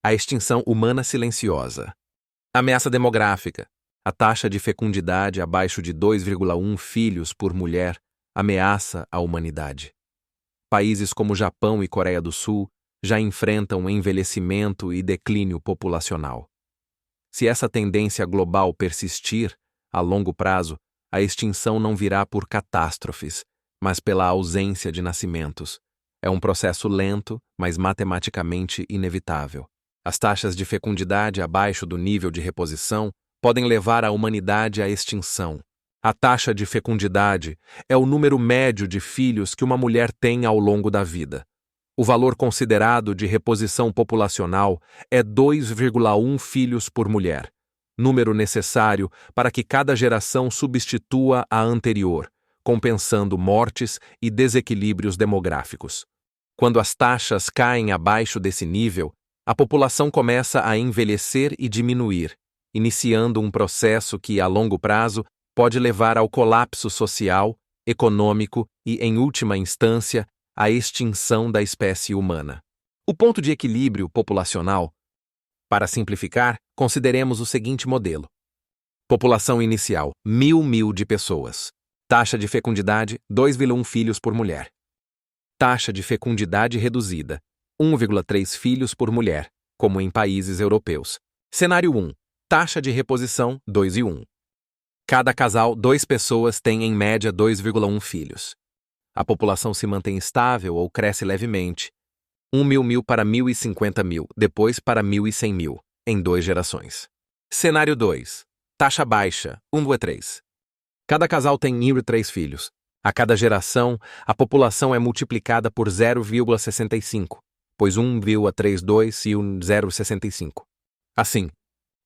A extinção humana silenciosa. Ameaça demográfica. A taxa de fecundidade abaixo de 2,1 filhos por mulher ameaça a humanidade. Países como Japão e Coreia do Sul já enfrentam envelhecimento e declínio populacional. Se essa tendência global persistir, a longo prazo, a extinção não virá por catástrofes, mas pela ausência de nascimentos. É um processo lento, mas matematicamente inevitável. As taxas de fecundidade abaixo do nível de reposição podem levar a humanidade à extinção. A taxa de fecundidade é o número médio de filhos que uma mulher tem ao longo da vida. O valor considerado de reposição populacional é 2,1 filhos por mulher, número necessário para que cada geração substitua a anterior, compensando mortes e desequilíbrios demográficos. Quando as taxas caem abaixo desse nível, a população começa a envelhecer e diminuir, iniciando um processo que, a longo prazo, pode levar ao colapso social, econômico e, em última instância, à extinção da espécie humana. O ponto de equilíbrio populacional. Para simplificar, consideremos o seguinte modelo. População inicial, 1.000 de pessoas. Taxa de fecundidade, 2,1 filhos por mulher. Taxa de fecundidade reduzida, 1,3 filhos por mulher, como em países europeus. Cenário 1. Taxa de reposição, 2:1. Cada casal, 2 pessoas têm em média 2,1 filhos. A população se mantém estável ou cresce levemente. 1.000 para 1.050.000, depois para 1.100.000, em 2 gerações. Cenário 2. Taxa baixa, 1,3. Cada casal tem 1,3 filhos. A cada geração, a população é multiplicada por 0,65, pois 1,32 e 0,65. Assim,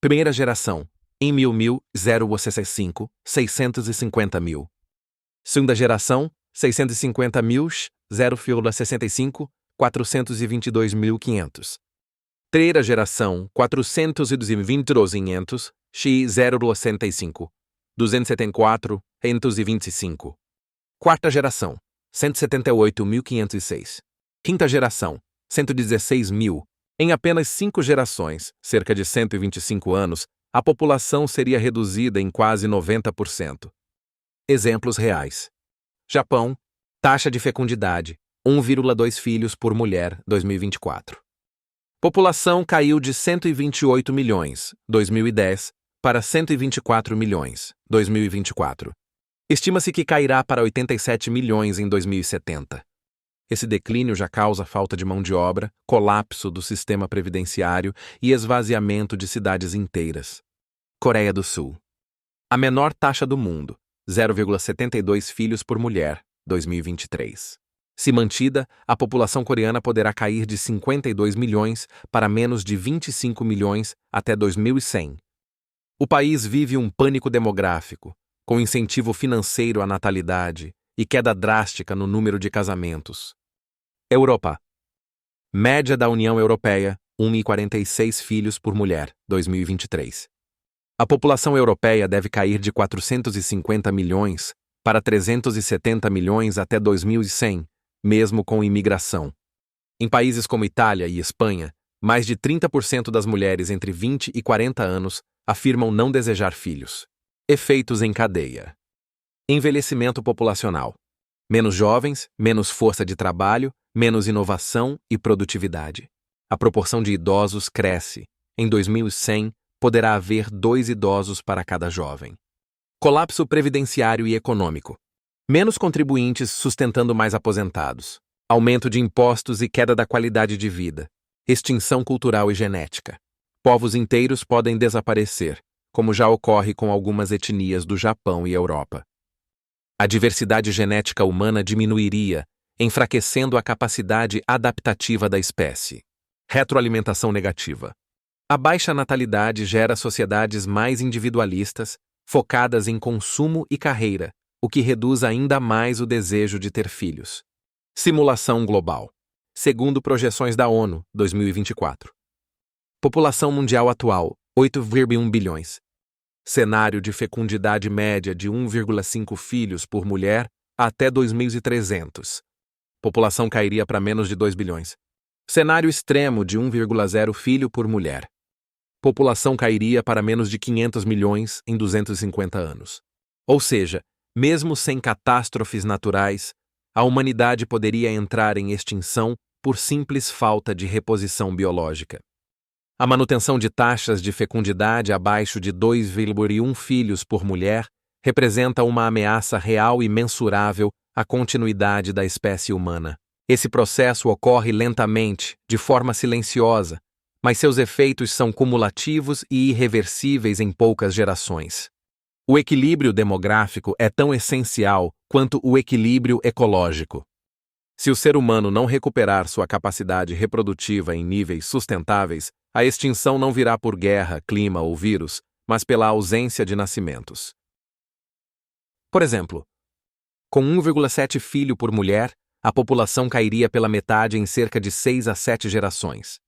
primeira geração, em 1.000, 0,65, 650.000. Segunda geração, 650.000, 0,65, 422.500. Terceira geração, 422.500, x 0,65, 274, 525. Quarta geração, 178.506. Quinta geração, 116.000. Em apenas 5 gerações, cerca de 125 anos, a população seria reduzida em quase 90%. Exemplos reais. Japão, taxa de fecundidade, 1,2 filhos por mulher, 2024. População caiu de 128 milhões, 2010, para 124 milhões, 2024. Estima-se que cairá para 87 milhões em 2070. Esse declínio já causa falta de mão de obra, colapso do sistema previdenciário e esvaziamento de cidades inteiras. Coreia do Sul. A menor taxa do mundo, 0,72 filhos por mulher, 2023. Se mantida, a população coreana poderá cair de 52 milhões para menos de 25 milhões até 2100. O país vive um pânico demográfico, com incentivo financeiro à natalidade e queda drástica no número de casamentos. Europa. Média da União Europeia, 1,46 filhos por mulher, 2023. A população europeia deve cair de 450 milhões para 370 milhões até 2100, mesmo com imigração. Em países como Itália e Espanha, mais de 30% das mulheres entre 20 e 40 anos afirmam não desejar filhos. Efeitos em cadeia. Envelhecimento populacional. Menos jovens, menos força de trabalho, menos inovação e produtividade. A proporção de idosos cresce. Em 2100, poderá haver 2 idosos para cada jovem. Colapso previdenciário e econômico. Menos contribuintes sustentando mais aposentados. Aumento de impostos e queda da qualidade de vida. Extinção cultural e genética. Povos inteiros podem desaparecer, como já ocorre com algumas etnias do Japão e Europa. A diversidade genética humana diminuiria, enfraquecendo a capacidade adaptativa da espécie. Retroalimentação negativa. A baixa natalidade gera sociedades mais individualistas, focadas em consumo e carreira, o que reduz ainda mais o desejo de ter filhos. Simulação global. Segundo projeções da ONU, 2024. População mundial atual, 8,1 bilhões. Cenário de fecundidade média de 1,5 filhos por mulher até 2300. População cairia para menos de 2 bilhões. Cenário extremo de 1,0 filho por mulher. População cairia para menos de 500 milhões em 250 anos. Ou seja, mesmo sem catástrofes naturais, a humanidade poderia entrar em extinção por simples falta de reposição biológica. A manutenção de taxas de fecundidade abaixo de 2,1 filhos por mulher representa uma ameaça real e mensurável à continuidade da espécie humana. Esse processo ocorre lentamente, de forma silenciosa, mas seus efeitos são cumulativos e irreversíveis em poucas gerações. O equilíbrio demográfico é tão essencial quanto o equilíbrio ecológico. Se o ser humano não recuperar sua capacidade reprodutiva em níveis sustentáveis, a extinção não virá por guerra, clima ou vírus, mas pela ausência de nascimentos. Por exemplo, com 1,7 filho por mulher, a população cairia pela metade em cerca de 6 a 7 gerações.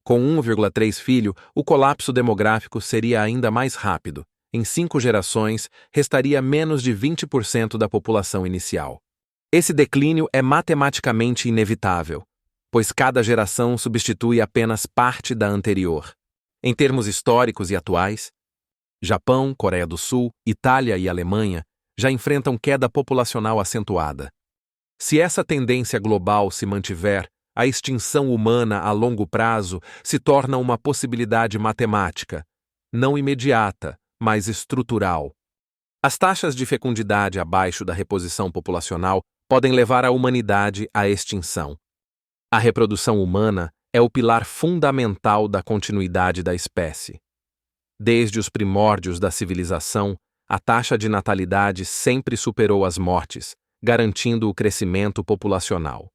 Com 1,3 filho, o colapso demográfico seria ainda mais rápido. Em 5 gerações, restaria menos de 20% da população inicial. Esse declínio é matematicamente inevitável, pois cada geração substitui apenas parte da anterior. Em termos históricos e atuais, Japão, Coreia do Sul, Itália e Alemanha já enfrentam queda populacional acentuada. Se essa tendência global se mantiver, a extinção humana a longo prazo se torna uma possibilidade matemática, não imediata, mas estrutural. As taxas de fecundidade abaixo da reposição populacional podem levar a humanidade à extinção. A reprodução humana é o pilar fundamental da continuidade da espécie. Desde os primórdios da civilização, a taxa de natalidade sempre superou as mortes, garantindo o crescimento populacional.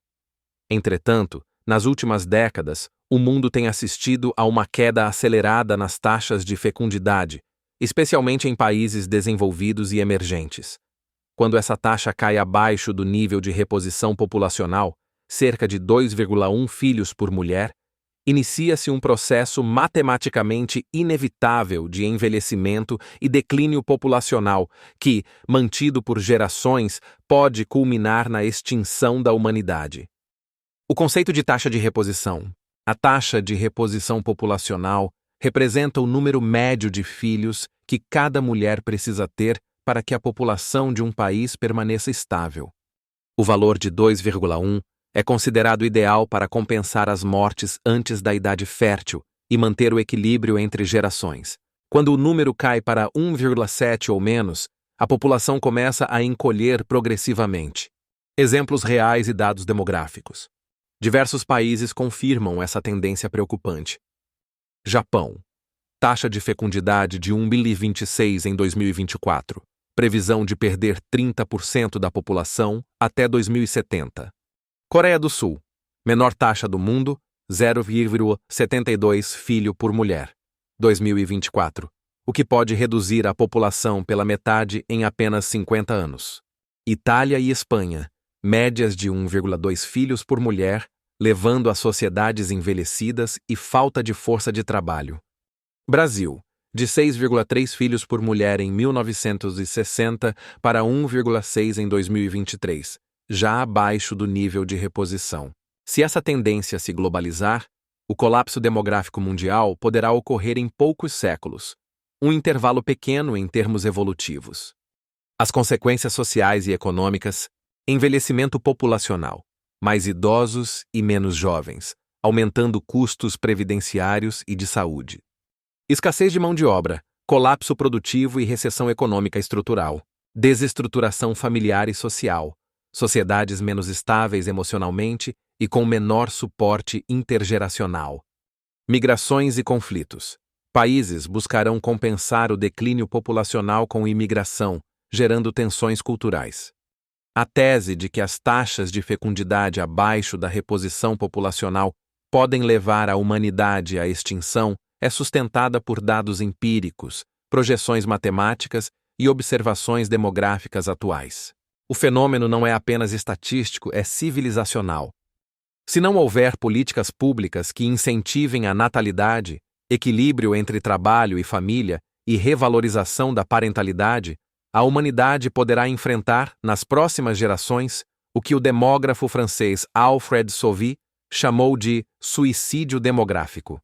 Entretanto, nas últimas décadas, o mundo tem assistido a uma queda acelerada nas taxas de fecundidade, especialmente em países desenvolvidos e emergentes. Quando essa taxa cai abaixo do nível de reposição populacional, cerca de 2,1 filhos por mulher, inicia-se um processo matematicamente inevitável de envelhecimento e declínio populacional que, mantido por gerações, pode culminar na extinção da humanidade. O conceito de taxa de reposição. A taxa de reposição populacional representa o número médio de filhos que cada mulher precisa ter para que a população de um país permaneça estável. O valor de 2,1 é considerado ideal para compensar as mortes antes da idade fértil e manter o equilíbrio entre gerações. Quando o número cai para 1,7 ou menos, a população começa a encolher progressivamente. Exemplos reais e dados demográficos. Diversos países confirmam essa tendência preocupante. Japão. Taxa de fecundidade de 1,26 em 2024. Previsão de perder 30% da população até 2070. Coreia do Sul. Menor taxa do mundo, 0,72 filho por mulher. 2024. O que pode reduzir a população pela metade em apenas 50 anos. Itália e Espanha. Médias de 1,2 filhos por mulher, levando a sociedades envelhecidas e falta de força de trabalho. Brasil. De 6,3 filhos por mulher em 1960 para 1,6 em 2023, já abaixo do nível de reposição. Se essa tendência se globalizar, o colapso demográfico mundial poderá ocorrer em poucos séculos, um intervalo pequeno em termos evolutivos. As consequências sociais e econômicas: envelhecimento populacional, mais idosos e menos jovens, aumentando custos previdenciários e de saúde. Escassez de mão de obra, colapso produtivo e recessão econômica estrutural, desestruturação familiar e social, sociedades menos estáveis emocionalmente e com menor suporte intergeracional. Migrações e conflitos. Países buscarão compensar o declínio populacional com imigração, gerando tensões culturais. A tese de que as taxas de fecundidade abaixo da reposição populacional podem levar a humanidade à extinção é sustentada por dados empíricos, projeções matemáticas e observações demográficas atuais. O fenômeno não é apenas estatístico, é civilizacional. Se não houver políticas públicas que incentivem a natalidade, equilíbrio entre trabalho e família e revalorização da parentalidade, a humanidade poderá enfrentar, nas próximas gerações, o que o demógrafo francês Alfred Sauvy chamou de suicídio demográfico.